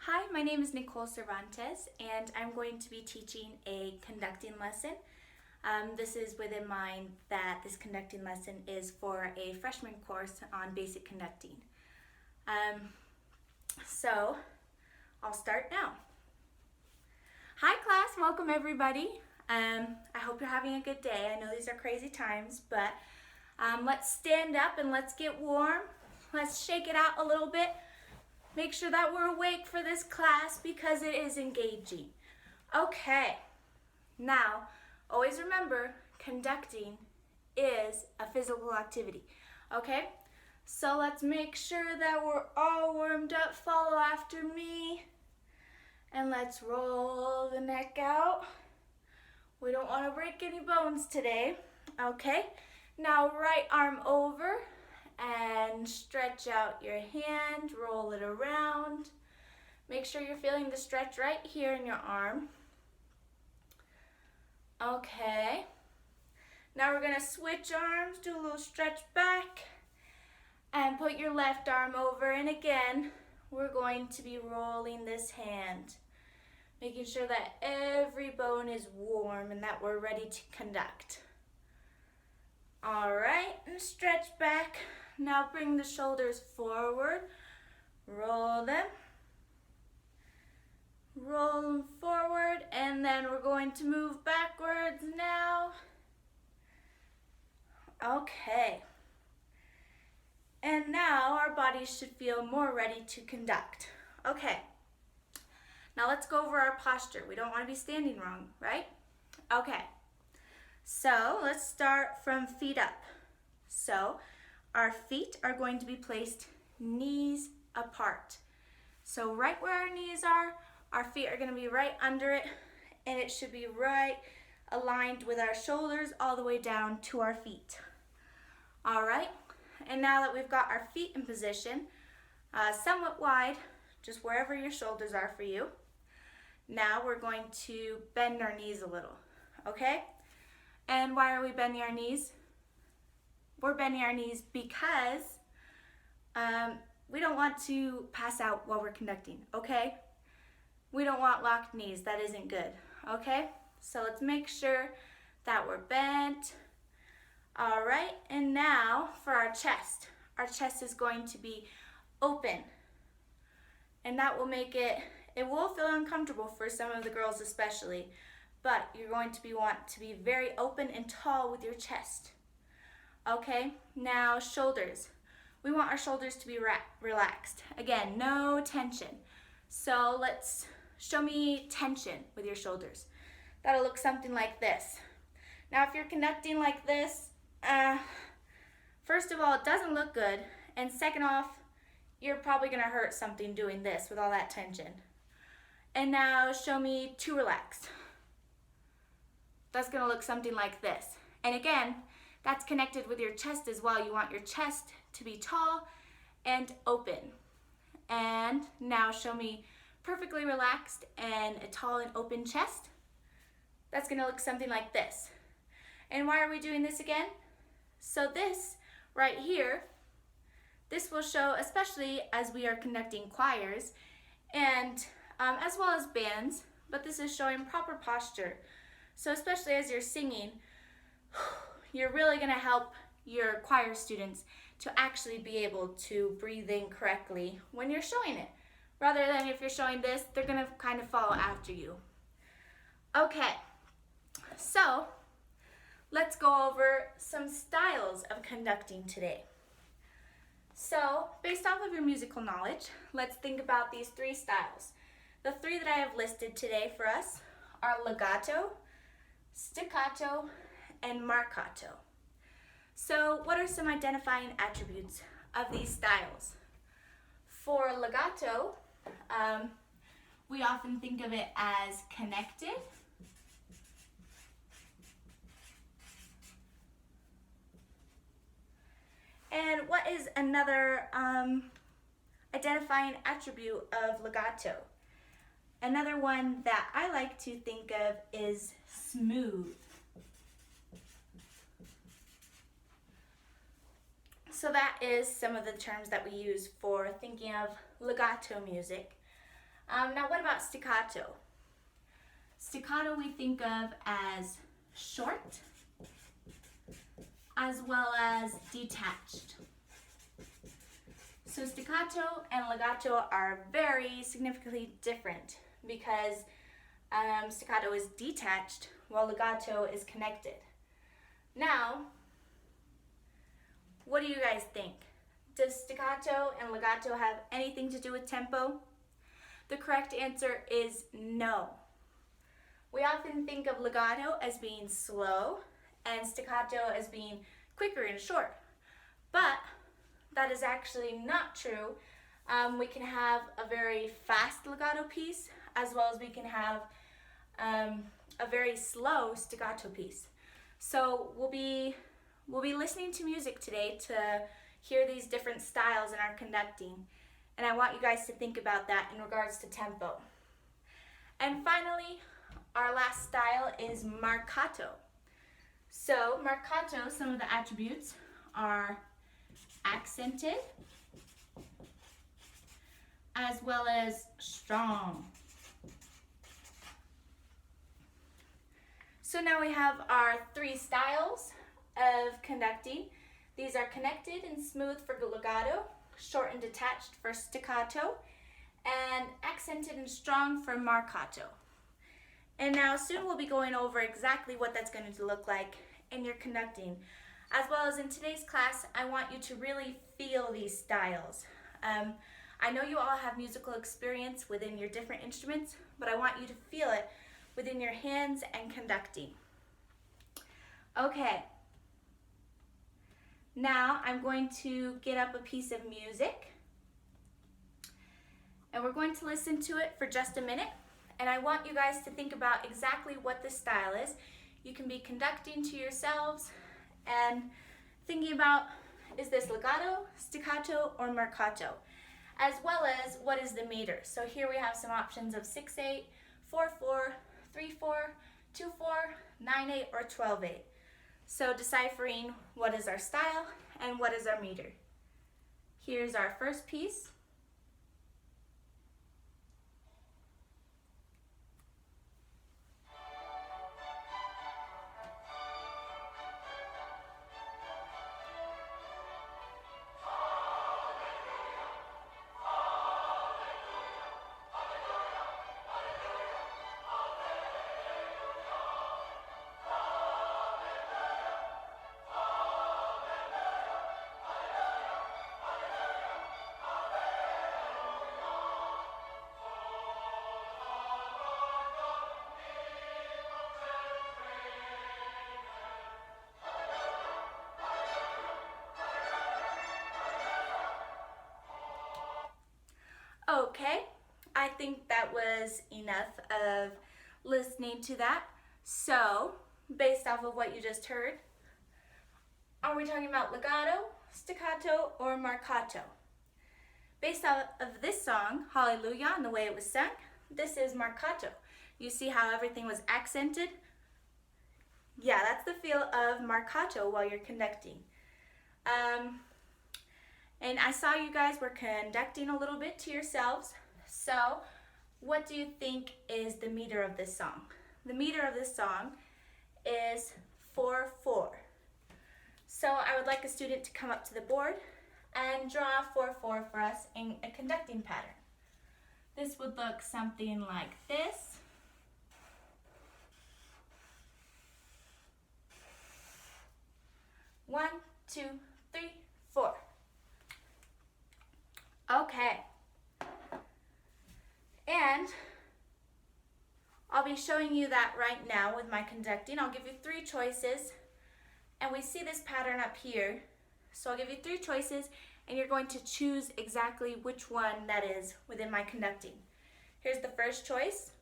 Hi, my name is Nicole Cervantes, and I'm going to be teaching a conducting lesson. This is within mind that this conducting lesson is for a freshman course on basic conducting. So I'll start now. Hi class, welcome everybody. I hope you're having a good day. I know these are crazy times, but let's stand up and let's get warm. Let's shake it out a little bit. Make sure that we're awake for this class because it is engaging. Okay, now always remember conducting is a physical activity. Okay, so let's make sure that we're all warmed up. Follow after me and let's roll the neck out. We don't want to break any bones today. Okay, now right arm over and stretch out your hand, roll it around. Make sure you're feeling the stretch right here in your arm. Okay, now we're gonna switch arms, do a little stretch back, and put your left arm over, and again, we're going to be rolling this hand, making sure that every bone is warm and that we're ready to conduct. All right, and stretch back. Now bring the shoulders forward, roll them forward, and then we're going to move backwards now. Okay. And now our bodies should feel more ready to conduct. Okay. Now let's go over our posture. We don't want to be standing wrong, right? Okay. So let's start from feet up. So our feet are going to be placed knees apart. So right where our knees are, our feet are going to be right under it, and it should be right aligned with our shoulders all the way down to our feet. All right, and now that we've got our feet in position, somewhat wide, just wherever your shoulders are for you, now we're going to bend our knees a little, okay? And why are we bending our knees? We're bending our knees because we don't want to pass out while we're conducting, okay? We don't want locked knees, that isn't good, okay? So let's make sure that we're bent. All right, and now for our chest. Our chest is going to be open, and that will make it will feel uncomfortable for some of the girls especially, but you're going to want to be very open and tall with your chest. Okay, now shoulders. We want our shoulders to be relaxed. Again, no tension. So let's show me tension with your shoulders. That'll look something like this. Now if you're conducting like this, first of all, it doesn't look good, and second off, you're probably gonna hurt something doing this with all that tension. And now show me too relaxed. That's gonna look something like this. And again, that's connected with your chest as well. You want your chest to be tall and open. And now show me perfectly relaxed and a tall and open chest. That's gonna look something like this. And why are we doing this again? So this right here, this will show, especially as we are conducting choirs and as well as bands, but this is showing proper posture. So especially as you're singing, you're really gonna help your choir students to actually be able to breathe in correctly when you're showing it. Rather than if you're showing this, they're gonna kind of follow after you. Okay, so let's go over some styles of conducting today. So based off of your musical knowledge, let's think about these three styles. The three that I have listed today for us are legato, staccato, and marcato. So what are some identifying attributes of these styles? For legato, we often think of it as connected. And what is another identifying attribute of legato? Another one that I like to think of is smooth. So that is some of the terms that we use for thinking of legato music. Now what about staccato? Staccato we think of as short as well as detached. So staccato and legato are very significantly different because staccato is detached while legato is connected. Now, what do you guys think? Does staccato and legato have anything to do with tempo? The correct answer is no. We often think of legato as being slow and staccato as being quicker and short, but that is actually not true. We can have a very fast legato piece as well as we can have a very slow staccato piece. So we'll be listening to music today to hear these different styles in our conducting, and I want you guys to think about that in regards to tempo. And finally, our last style is marcato. So marcato, some of the attributes are accented as well as strong. So now we have our three styles of conducting. These are connected and smooth for legato, short and detached for staccato, and accented and strong for marcato. And now soon we'll be going over exactly what that's going to look like in your conducting. As well as in today's class, I want you to really feel these styles. I know you all have musical experience within your different instruments, but I want you to feel it within your hands and conducting. Okay. Now I'm going to get up a piece of music, and we're going to listen to it for just a minute. And I want you guys to think about exactly what this style is. You can be conducting to yourselves and thinking about, is this legato, staccato, or marcato? As well as, what is the meter? So here we have some options of 6/8, 4/4, 3/4, 2/4, 9/8, or 12/8. So deciphering what is our style and what is our meter. Here's our first piece. Okay, I think that was enough of listening to that. So, based off of what you just heard, are we talking about legato, staccato, or marcato? Based off of this song, Hallelujah, and the way it was sung, this is marcato. You see how everything was accented? Yeah, that's the feel of marcato while you're conducting. And I saw you guys were conducting a little bit to yourselves. So what do you think is the meter of this song? The meter of this song is 4/4. So I would like a student to come up to the board and draw 4/4 for us in a conducting pattern. This would look something like this. One, two, three, four. Okay. And I'll be showing you that right now with my conducting. I'll give you three choices, and we see this pattern up here. So I'll give you three choices, and you're going to choose exactly which one that is within my conducting. Here's the first choice.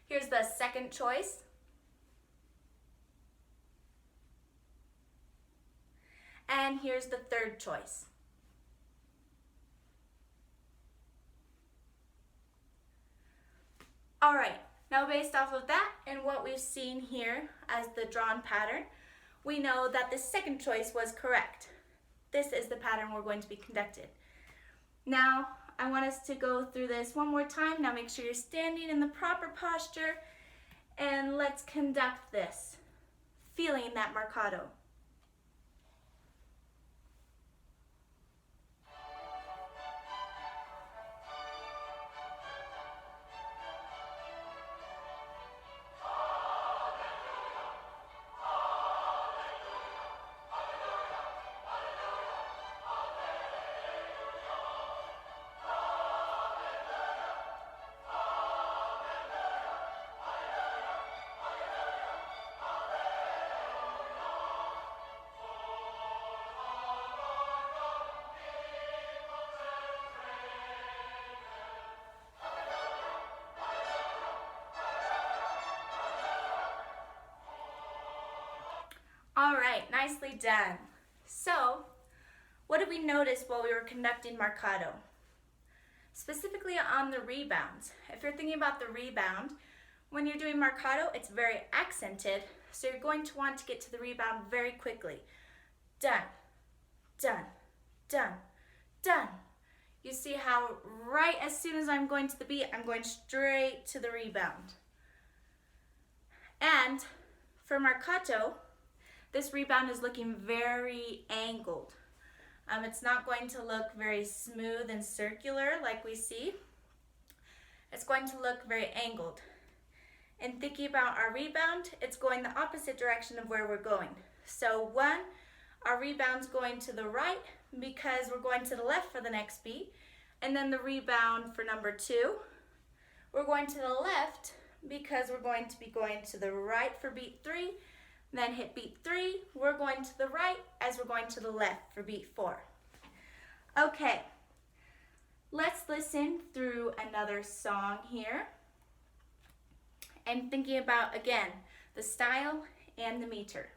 Here's the second choice. And here's the third choice. All right, now based off of that and what we've seen here as the drawn pattern, we know that the second choice was correct. this is the pattern we're going to be conducted. Now, I want us to go through this one more time. Now make sure you're standing in the proper posture, and let's conduct this, feeling that marcato. All right, nicely done. So, what did we notice while we were conducting marcato? Specifically on the rebounds. If you're thinking about the rebound, when you're doing marcato, it's very accented, so you're going to want to get to the rebound very quickly. Done, done, done, done. You see how right as soon as I'm going to the beat, I'm going straight to the rebound. And for marcato, this rebound is looking very angled. It's not going to look very smooth and circular like we see. It's going to look very angled. And thinking about our rebound, it's going the opposite direction of where we're going. So one, our rebound's going to the right because we're going to the left for the next beat. And then the rebound for number two, we're going to the left because we're going to be going to the right for beat three. Then hit beat three, we're going to the right as we're going to the left for beat four. Okay, let's listen through another song here and thinking about, again, the style and the meter.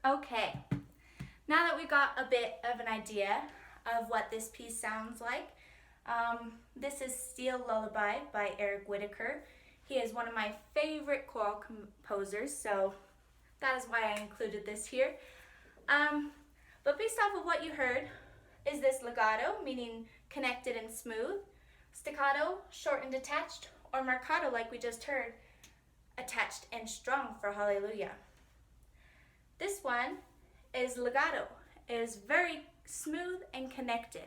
Okay, now that we got a bit of an idea of what this piece sounds like, this is Steel Lullaby by Eric Whitacre. He is one of my favorite choral composers, so that is why I included this here. But based off of what you heard, is this legato, meaning connected and smooth, staccato, short and detached, or marcato like we just heard, attached and strong for hallelujah? This one is legato. It is very smooth and connected.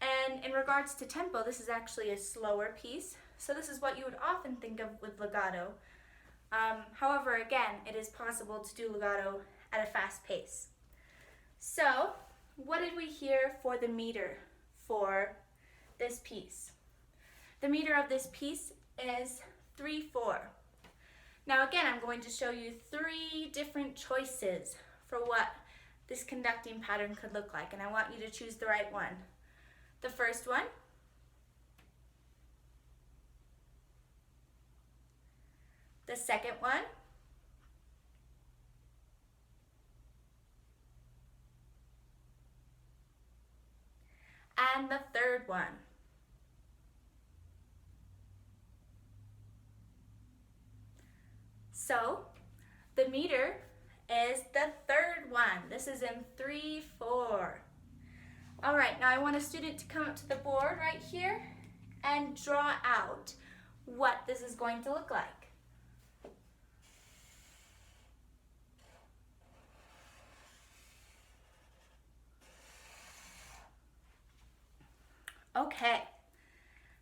And in regards to tempo, this is actually a slower piece. So this is what you would often think of with legato. However, again, it is possible to do legato at a fast pace. So, what did we hear for the meter for this piece? The meter of this piece is 3/4. Now again, I'm going to show you 3 different choices for what this conducting pattern could look like, and I want you to choose the right one. The first one, the second one, and the third one. So the meter is the third one. This is in 3/4. All right, now I want a student to come up to the board right here and draw out what this is going to look like. Okay,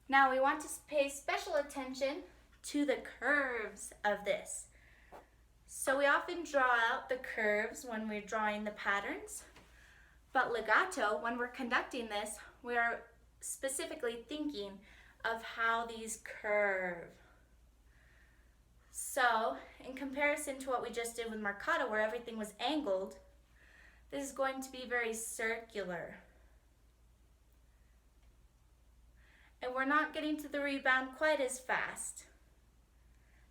Now we want to pay special attention to the curves of this. So we often draw out the curves when we're drawing the patterns, but legato, when we're conducting this, we are specifically thinking of how these curve. So in comparison to what we just did with marcato, where everything was angled, this is going to be very circular. And we're not getting to the rebound quite as fast.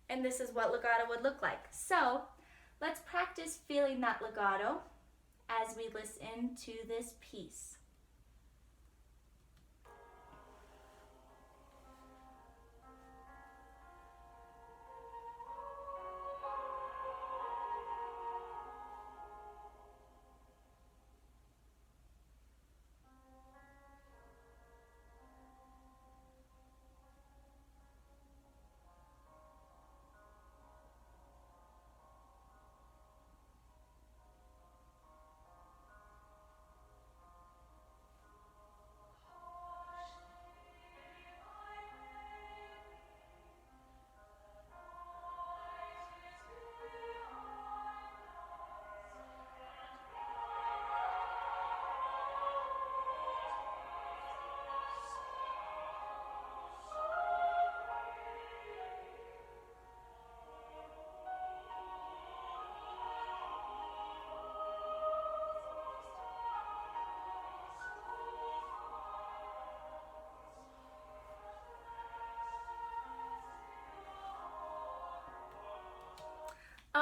And this is what legato would look like. So let's practice feeling that legato as we listen to this piece.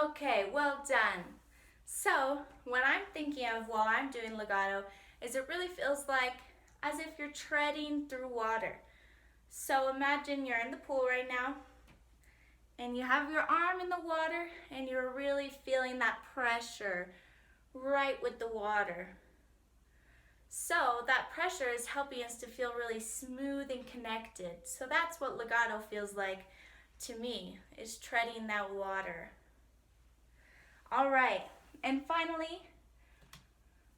Okay, well done. So what I'm thinking of while I'm doing legato is it really feels like as if you're treading through water. So imagine you're in the pool right now and you have your arm in the water and you're really feeling that pressure right with the water. So that pressure is helping us to feel really smooth and connected. So that's what legato feels like to me, is treading that water. All right, and finally,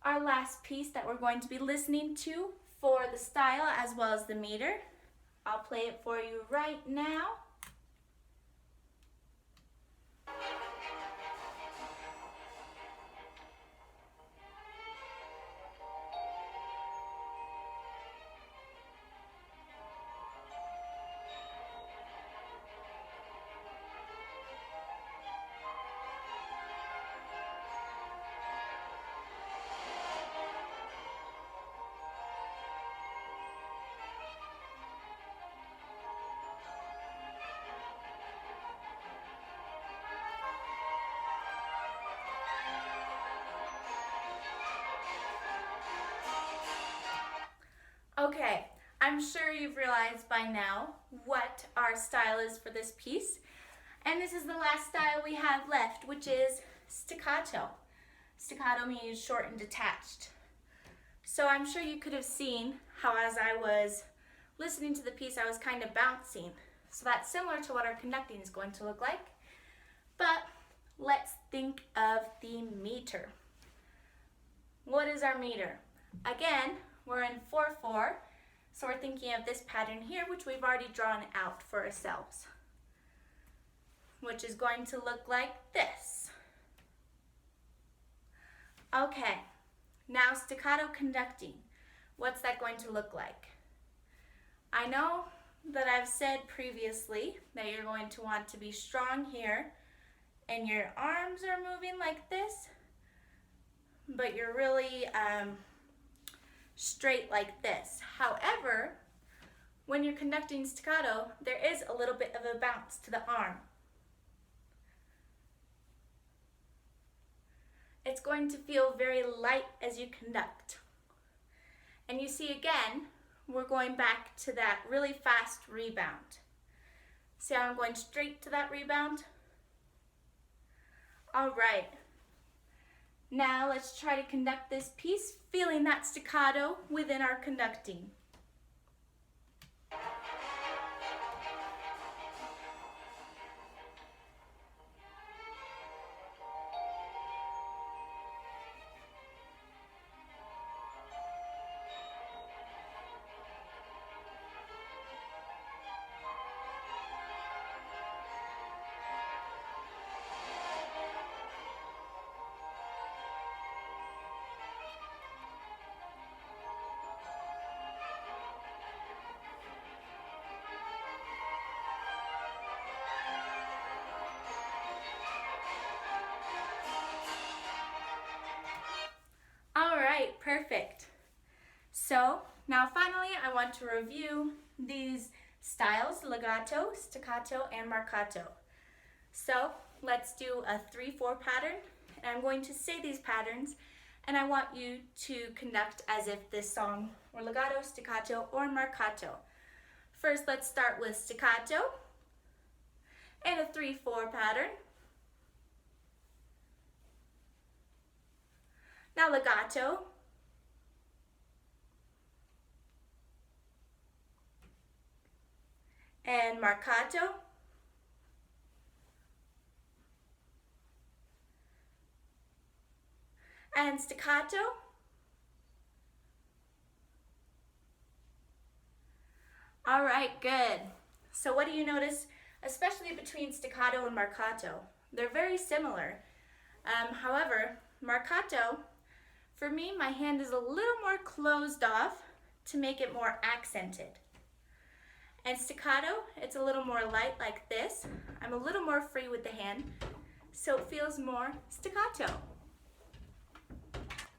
our last piece that we're going to be listening to for the style as well as the meter. I'll play it for you right now. Okay, I'm sure you've realized by now what our style is for this piece. And this is the last style we have left, which is staccato. Staccato means short and detached. So I'm sure you could have seen how as I was listening to the piece, I was kind of bouncing. So that's similar to what our conducting is going to look like. But let's think of the meter. What is our meter? Again, we're in 4/4, so we're thinking of this pattern here, which we've already drawn out for ourselves, which is going to look like this. Okay, now staccato conducting. What's that going to look like? I know that I've said previously that you're going to want to be strong here, and your arms are moving like this, but you're really straight like this. However, when you're conducting staccato, there is a little bit of a bounce to the arm. It's going to feel very light as you conduct. And you see again, we're going back to that really fast rebound. See how I'm going straight to that rebound? All right. Now let's try to conduct this piece, feeling that staccato within our conducting. Perfect. So now finally I want to review these styles, legato, staccato, and marcato. So let's do a 3/4 pattern, and I'm going to say these patterns, and I want you to conduct as if this song were legato, staccato, or marcato. First, let's start with staccato and a 3/4 pattern. Now legato. And marcato. And staccato. All right, good. So what do you notice, especially between staccato and marcato? They're very similar. However, marcato, for me, my hand is a little more closed off to make it more accented. And staccato, it's a little more light like this. I'm a little more free with the hand, so it feels more staccato.